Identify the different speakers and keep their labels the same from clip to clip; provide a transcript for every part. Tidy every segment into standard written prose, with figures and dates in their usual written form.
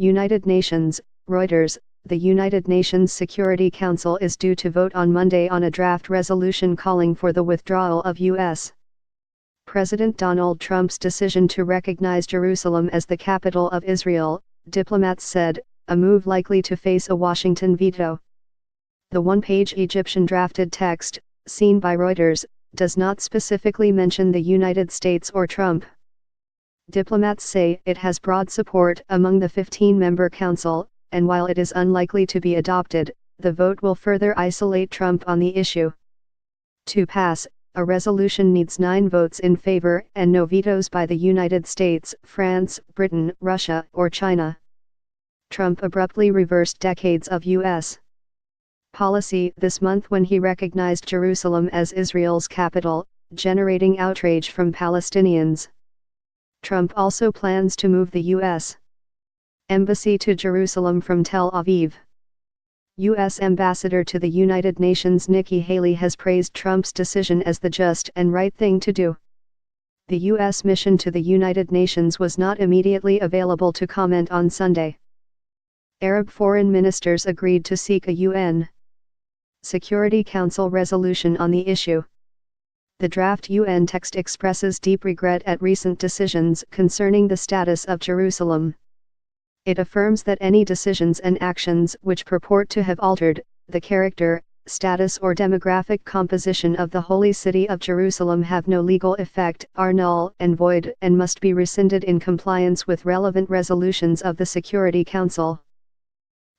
Speaker 1: United Nations, Reuters. The United Nations Security Council is due to vote on Monday on a draft resolution calling for the withdrawal of U.S. President Donald Trump's decision to recognize Jerusalem as the capital of Israel, diplomats said, a move likely to face a Washington veto. The one-page Egyptian drafted text, seen by Reuters, does not specifically mention the United States or Trump. Diplomats say it has broad support among the 15-member council, and while it is unlikely to be adopted, the vote will further isolate Trump on the issue. To pass, a resolution needs 9 votes in favor and no vetoes by the United States, France, Britain, Russia, or China. Trump abruptly reversed decades of U.S. policy this month when he recognized Jerusalem as Israel's capital, generating outrage from Palestinians. Trump also plans to move the U.S. embassy to Jerusalem from Tel Aviv. U.S. Ambassador to the United Nations Nikki Haley has praised Trump's decision as the just and right thing to do. The U.S. mission to the United Nations was not immediately available to comment on Sunday. Arab foreign ministers agreed to seek a UN Security Council resolution on the issue. The draft UN text expresses deep regret at recent decisions concerning the status of Jerusalem. It affirms that any decisions and actions which purport to have altered the character, status or demographic composition of the holy city of Jerusalem have no legal effect, are null and void, and must be rescinded in compliance with relevant resolutions of the Security Council.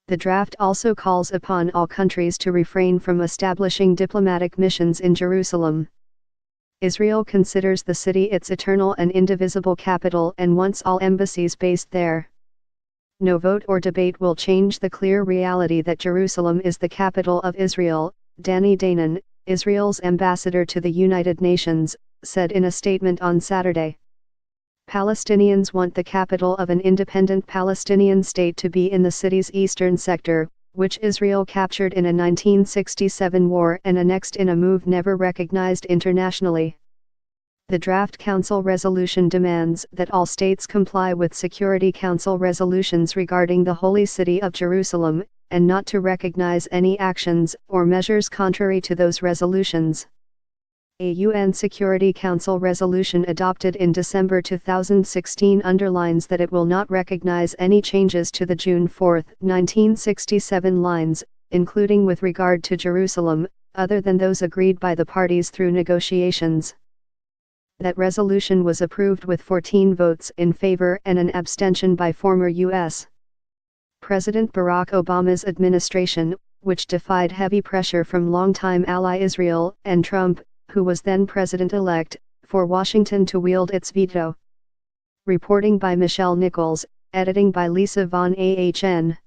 Speaker 1: The draft also calls upon all countries to refrain from establishing diplomatic missions in Jerusalem. Israel considers the city its eternal and indivisible capital and wants all embassies based there. No vote or debate will change the clear reality that Jerusalem is the capital of Israel, Danny Danon, Israel's ambassador to the United Nations, said in a statement on Saturday. Palestinians want the capital of an independent Palestinian state to be in the city's eastern sector, which Israel captured in a 1967 war and annexed in a move never recognized internationally. The draft council resolution demands that all states comply with Security Council resolutions regarding the Holy City of Jerusalem, and not to recognize any actions or measures contrary to those resolutions. A UN Security Council resolution adopted in December 2016 underlines that it will not recognize any changes to the June 4, 1967 lines, including with regard to Jerusalem, other than those agreed by the parties through negotiations. That resolution was approved with 14 votes in favor and an abstention by former U.S. President Barack Obama's administration, which defied heavy pressure from longtime ally Israel and Trump, who was then president-elect, for Washington to wield its veto. Reporting by Michelle Nichols, editing by Lisa Von Ahn.